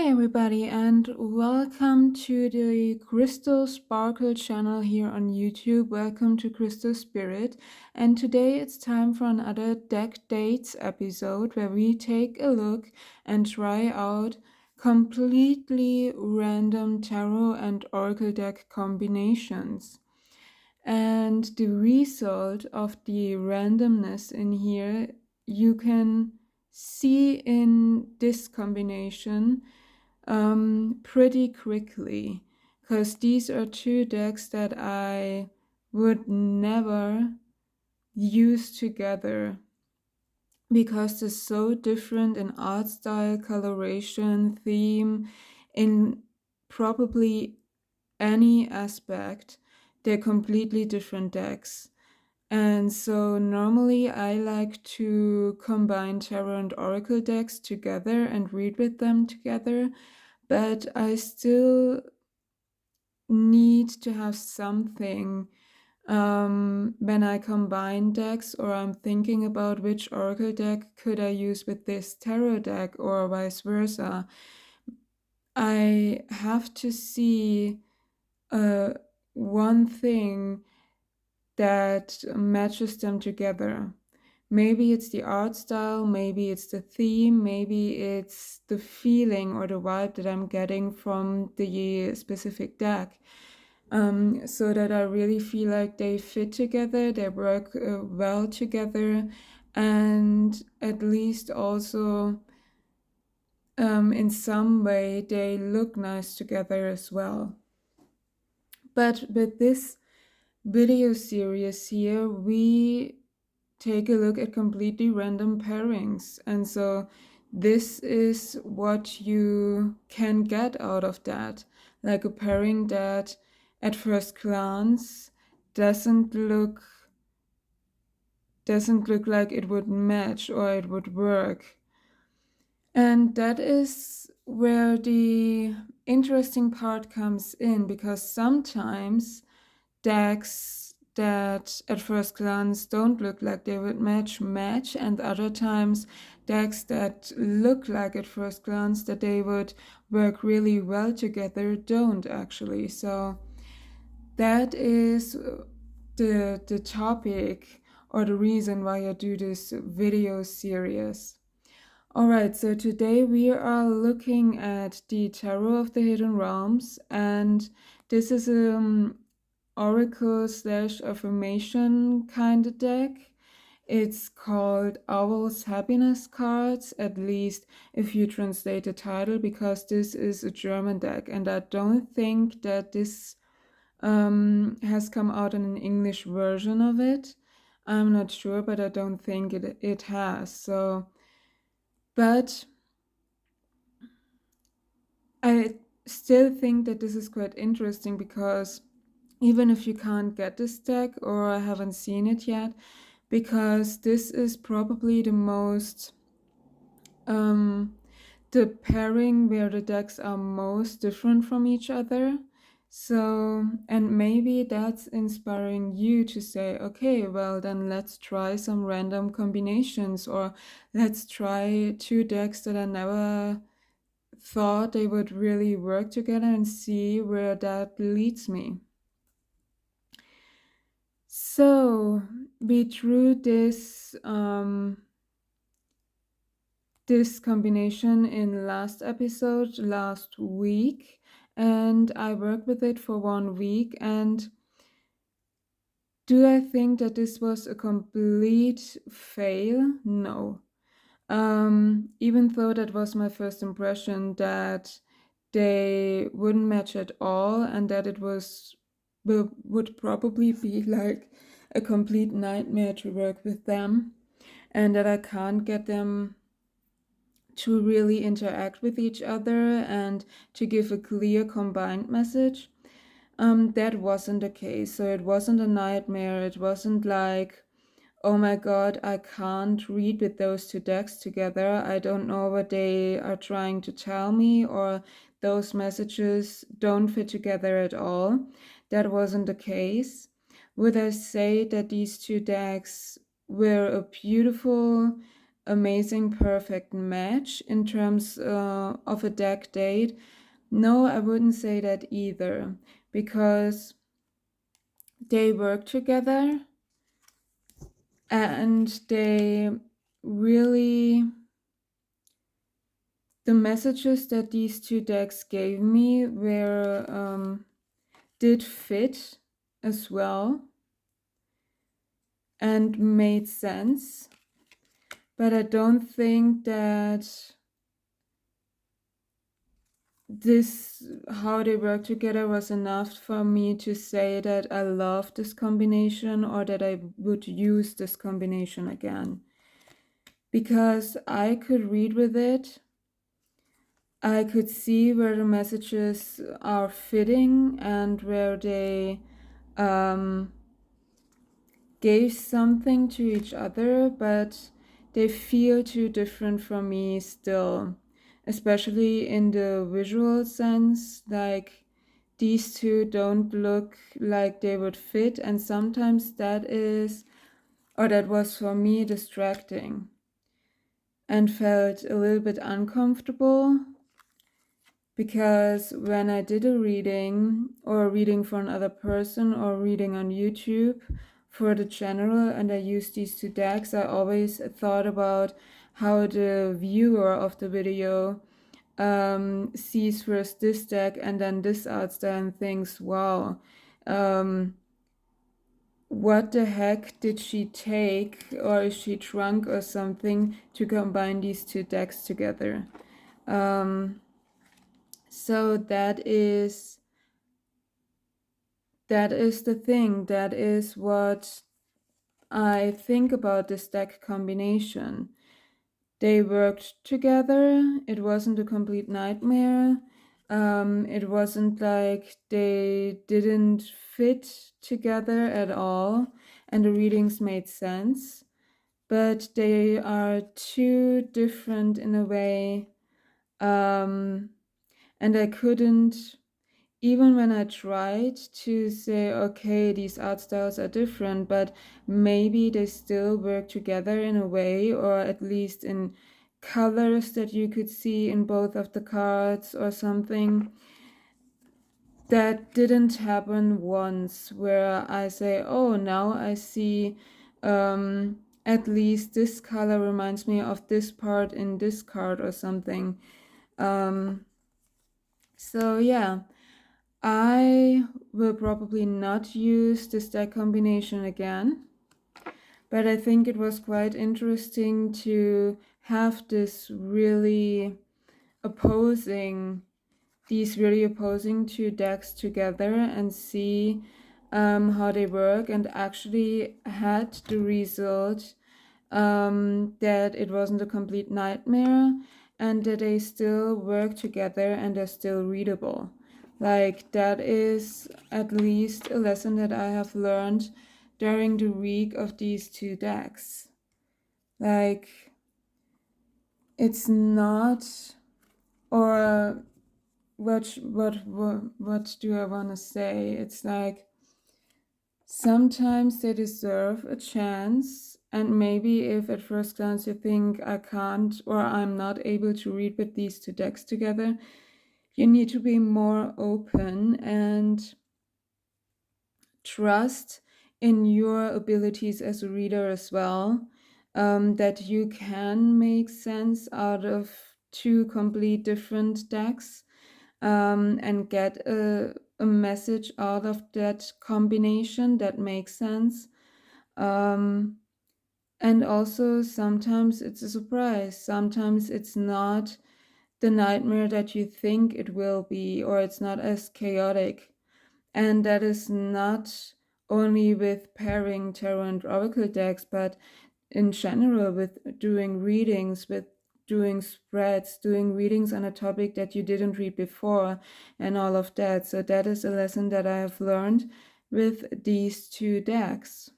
Hi, everybody, and welcome to the Crystal Sparkle channel here on YouTube. Welcome to Crystal Spirit. And today it's time for another Deck Dates episode where we take a look and try out completely random tarot and oracle deck combinations. And the result of the randomness in here, you can see in this combination pretty quickly, because these are two decks that I would never use together because they're so different in art style, coloration, theme, in probably any aspect. They're completely different decks. And so normally I like to combine tarot and oracle decks together and read with them together, but I still need to have something when I combine decks, or I'm thinking about which oracle deck could I use with this tarot deck or vice versa. I have to see one thing that matches them together. Maybe it's the art style, maybe it's the theme, maybe it's the feeling or the vibe that I'm getting from the specific deck. So that I really feel like they fit together, they work well together, and at least also in some way they look nice together as well. But with this video series here, we take a look at completely random pairings. And so this is what you can get out of that. Like a pairing that at first glance doesn't look like it would match or it would work. And that is where the interesting part comes in, because sometimes decks that at first glance don't look like they would match, and other times decks that look like at first glance that they would work really well together don't actually. So that is the topic or the reason why I do this video series. Alright, so today we are looking at the Tarot of the Hidden Realms, and this is oracle slash affirmation kind of deck. It's called Owl's Happiness Cards, at least if you translate the title, because this is a German deck, and I don't think that this has come out in an English version of it. I'm not sure, but I don't think it has. So, but I still think that this is quite interesting, because even if you can't get this deck or I haven't seen it yet, because this is probably the most the pairing where the decks are most different from each other. So, and maybe that's inspiring you to say, okay, well then let's try some random combinations, or let's try two decks that I never thought they would really work together, and see where that leads me. So we drew this this combination in last episode last week, and I worked with it for 1 week. And do I think that this was a complete fail? No. Even though that was my first impression, that they wouldn't match at all, and that it would probably be like a complete nightmare to work with them, and that I can't get them to really interact with each other and to give a clear combined message. That wasn't the case. So it wasn't a nightmare. It wasn't like, oh my god, I can't read with those two decks together. I don't know what they are trying to tell me, or those messages don't fit together at all. That wasn't the case. Would I say that these two decks were a beautiful amazing, perfect match in terms of a deck date. No, I wouldn't say that either, because they work together and they really, the messages that these two decks gave me were did fit as well and made sense, but I don't think that this, how they work together, was enough for me to say that I love this combination or that I would use this combination again. Because I could read with it, I could see where the messages are fitting and where they gave something to each other, but they feel too different from me still, especially in the visual sense. Like, these two don't look like they would fit, and sometimes that is, or that was for me, distracting and felt a little bit uncomfortable, because when I did a reading or a reading for another person or reading on YouTube for the channel and I used these two decks, I always thought about how the viewer of the video sees first this deck and then this art style and thinks, wow, what the heck did she take, or is she drunk or something, to combine these two decks together? So that is the thing. That is what I think about this deck combination. They worked together. It wasn't a complete nightmare. It wasn't like they didn't fit together at all, and the readings made sense. But they are too different in a way, and I couldn't, even when I tried to say, okay, these art styles are different, but maybe they still work together in a way, or at least in colors that you could see in both of the cards or something. That didn't happen once where I say, oh, now I see at least this color reminds me of this part in this card or something. So yeah, I will probably not use this deck combination again, but I think it was quite interesting to have this really opposing, these really opposing two decks together and see how they work, and actually had the result that it wasn't a complete nightmare and that they still work together and they're still readable. Like, that is at least a lesson that I have learned during the week of these two decks. Like, it's not, or what do I want to say? It's like, sometimes they deserve a chance, and maybe if at first glance you think I can't or I'm not able to read with these two decks together, you need to be more open and trust in your abilities as a reader as well, that you can make sense out of two complete different decks, and get a message out of that combination that makes sense. And also, sometimes it's a surprise. Sometimes it's not the nightmare that you think it will be, or it's not as chaotic. And that is not only with pairing tarot and oracle decks, but in general with doing readings, with doing spreads, doing readings on a topic that you didn't read before, and all of that. So that is a lesson that I have learned with these two decks.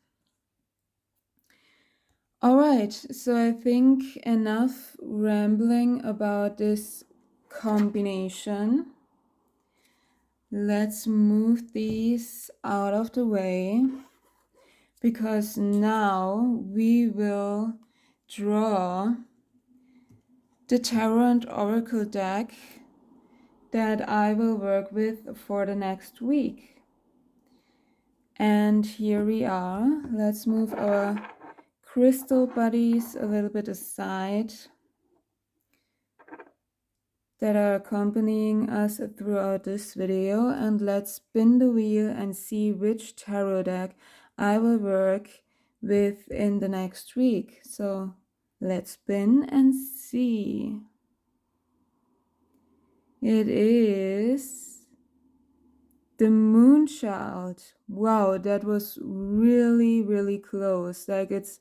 All right, so I think enough rambling about this combination. Let's move these out of the way, because now we will draw the Tarot and Oracle deck that I will work with for the next week. And here we are. Let's move our crystal buddies a little bit aside that are accompanying us throughout this video, and let's spin the wheel and see which tarot deck I will work with in the next week. So let's spin and see. It is the Moonchild. Wow, that was really, really close. Like, it's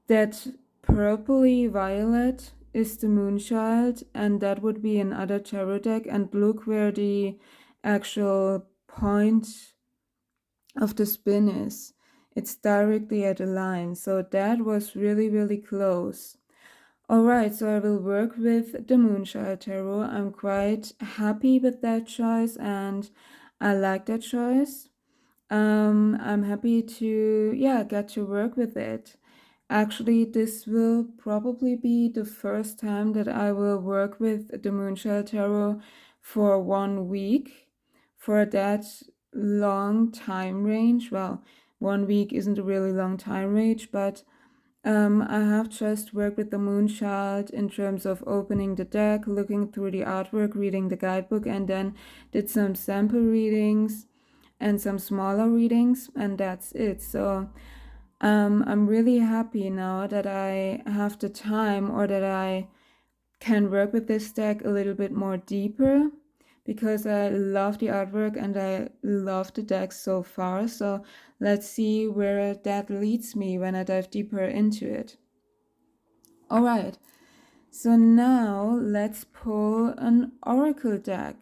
that purpley violet is the Moonchild, and that would be another tarot deck. And look where the actual point of the spin is. It's directly at the line. So that was really, really close. Alright, so I will work with the Moonchild Tarot. I'm quite happy with that choice and I like that choice. I'm happy to, get to work with it. Actually, this will probably be the first time that I will work with the Moonchild Tarot for 1 week for that long time range. Well, 1 week isn't a really long time range, but I have just worked with the Moonchild in terms of opening the deck, looking through the artwork, reading the guidebook, and then did some sample readings and some smaller readings, and that's it. So I'm really happy now that I have the time, or that I can work with this deck a little bit more deeper, because I love the artwork and I love the deck so far. So let's see where that leads me when I dive deeper into it. Alright, so now let's pull an oracle deck.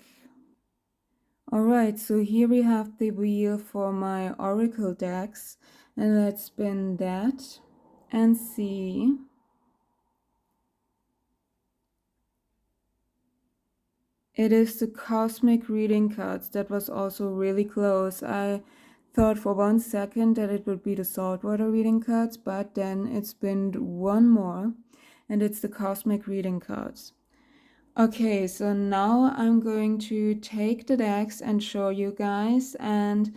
Alright, so here we have the wheel for my oracle decks, and let's spin that and see. It is the cosmic reading cards. That was also really close. I thought for 1 second that it would be the saltwater reading cards, but then it spinned one more, and it's the cosmic reading cards. Okay, so now I'm going to take the decks and show you guys, and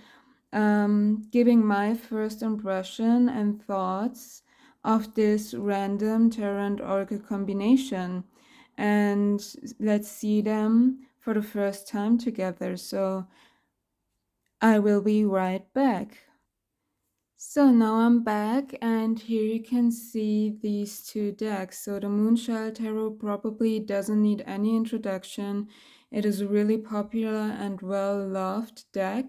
giving my first impression and thoughts of this random tarot and oracle combination. And let's see them for the first time together. So I will be right back. So now I'm back, and here you can see these two decks. So the Moonchild Tarot probably doesn't need any introduction. It is a really popular and well-loved deck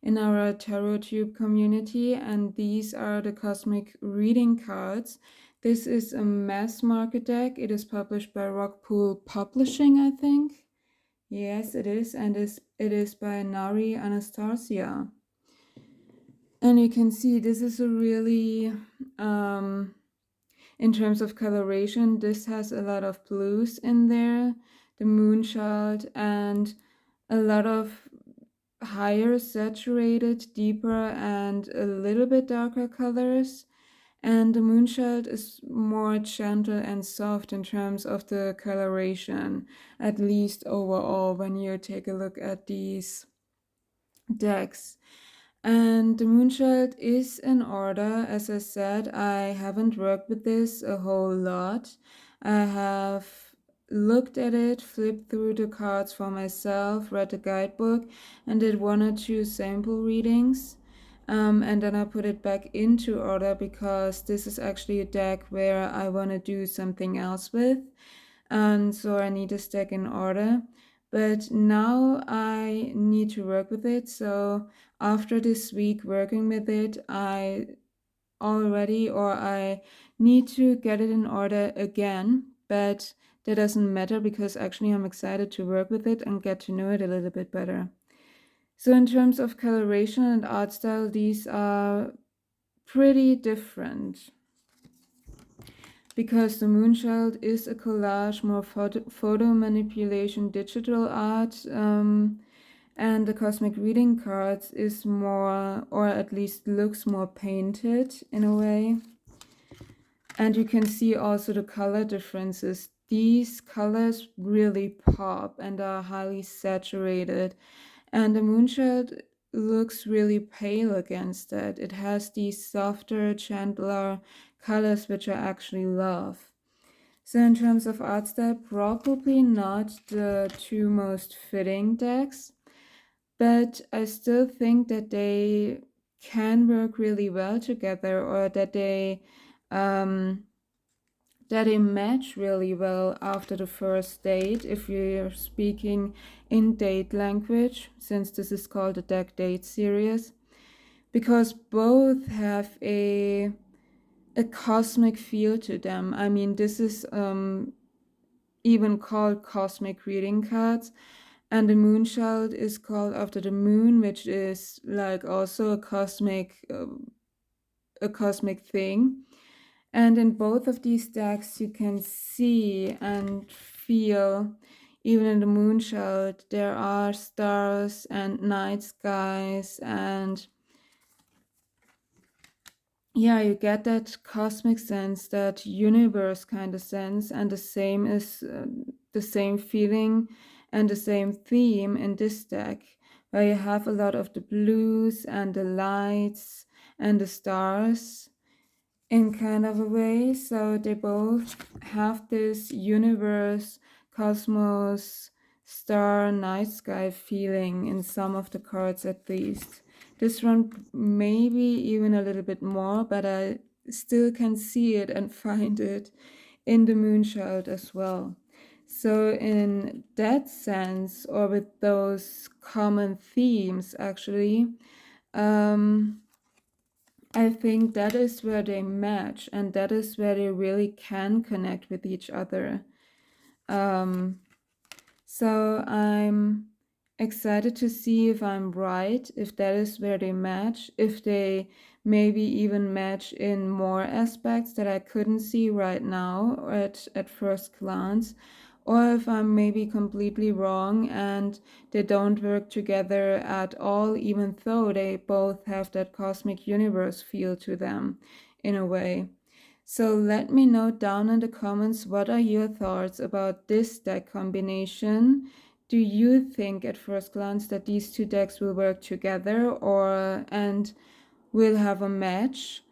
in our Tarot Tube community, and these are the cosmic reading cards. This is a mass market deck. It is published by Rockpool Publishing, I think. Yes, it is, and it is by Nari Anastasia. And you can see this is a really, in terms of coloration, this has a lot of blues in there, the Moonchild, and a lot of higher saturated, deeper, and a little bit darker colors. And the Moonchild is more gentle and soft in terms of the coloration, at least overall, when you take a look at these decks. And the Moonchild is in order. As I said, I haven't worked with this a whole lot. I have looked at it, flipped through the cards for myself, read the guidebook, and did 1 or 2 sample readings. And then I put it back into order because this is actually a deck where I want to do something else with. And so I need this deck in order. But now I need to work with it. So after this week working with it, I need to get it in order again. But that doesn't matter because actually I'm excited to work with it and get to know it a little bit better. So in terms of coloration and art style, these are pretty different, because the Moonchild is a collage, more photo manipulation, digital art, and the cosmic reading cards is more, or at least looks more painted in a way. And you can see also the color differences. These colors really pop and are highly saturated. And the moonshot looks really pale against that. It has these softer, gentler colors, which I actually love. So in terms of art style, probably not the two most fitting decks, but I still think that they can work really well together, or um, that they match really well after the first date, if you're speaking in date language, since this is called the deck date series, because both have a cosmic feel to them. I mean, this is even called cosmic reading cards, and the moonchild is called after the moon, which is like also a cosmic thing. And in both of these decks, you can see and feel, even in the moonchild, there are stars and night skies, and yeah, you get that cosmic sense, that universe kind of sense, and the same is the same feeling and the same theme in this deck, where you have a lot of the blues and the lights and the stars in kind of a way. So they both have this universe, cosmos, star, night sky feeling in some of the cards at least. This one maybe even a little bit more, but I still can see it and find it in the moonchild as well. So in that sense, or with those common themes actually, I think that is where they match, and that is where they really can connect with each other. So I'm excited to see if I'm right, if that is where they match, if they maybe even match in more aspects that I couldn't see right now at first glance, or if I'm maybe completely wrong and they don't work together at all, even though they both have that cosmic universe feel to them in a way. So let me know down in the comments, what are your thoughts about this deck combination? Do you think at first glance that these two decks will work together and will have a match?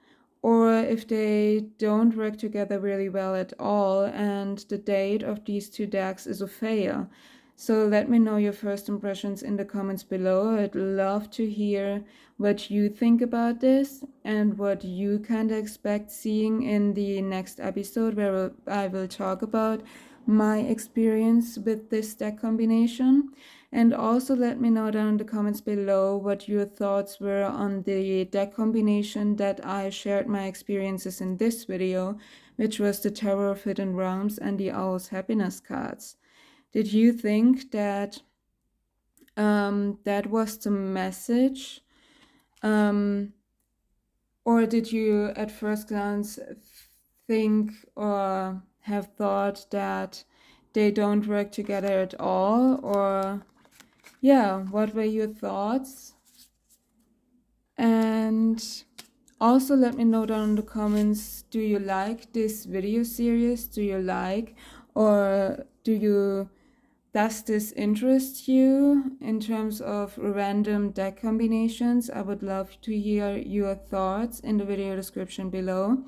Or if they don't work together really well at all and the date of these two decks is a fail? So let me know your first impressions in the comments below. I'd love to hear what you think about this and what you kind of expect seeing in the next episode, where I will talk about my experience with this deck combination. And also let me know down in the comments below what your thoughts were on the deck combination that I shared my experiences in this video, which was the Tower of Hidden Realms and the Owl's Happiness cards. Did you think that that was the message? Or did you at first glance think or have thought that they don't work together at all? Or yeah, what were your thoughts? And also let me know down in the comments, do you like this video series? Do you like, or does this interest you in terms of random deck combinations? I would love to hear your thoughts in the video description below.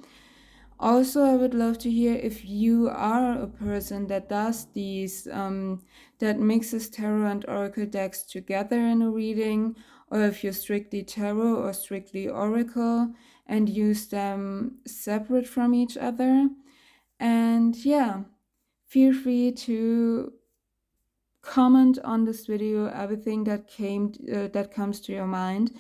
Also, I would love to hear if you are a person that does these, that mixes tarot and oracle decks together in a reading, or if you're strictly tarot or strictly oracle and use them separate from each other. And yeah, feel free to comment on this video everything that comes to your mind.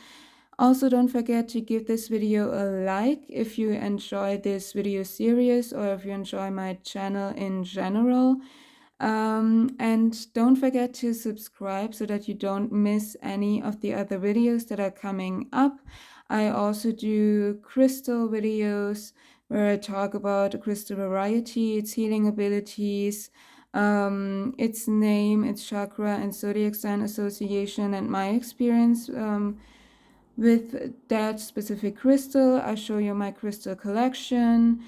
Also, don't forget to give this video a like if you enjoy this video series or if you enjoy my channel in general. And don't forget to subscribe so that you don't miss any of the other videos that are coming up. I also do crystal videos where I talk about the crystal variety, its healing abilities, its name, its chakra and zodiac sign association, and my experience with that specific crystal. I show you my crystal collection,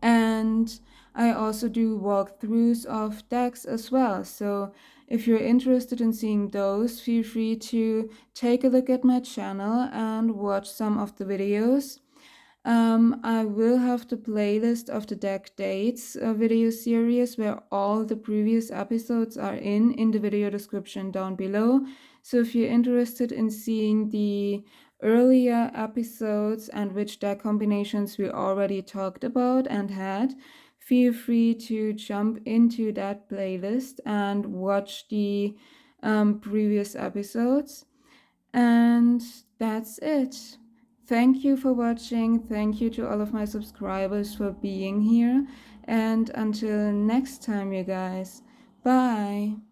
And I also do walkthroughs of decks as well. So if you're interested in seeing those, feel free to take a look at my channel and watch some of the videos. I will have the playlist of the deck dates video series where all the previous episodes are in the video description down below. So if you're interested in seeing the earlier episodes and which deck combinations we already talked about and had, feel free to jump into that playlist and watch the previous episodes. And that's it. Thank you for watching. Thank you to all of my subscribers for being here. And until next time, you guys. Bye.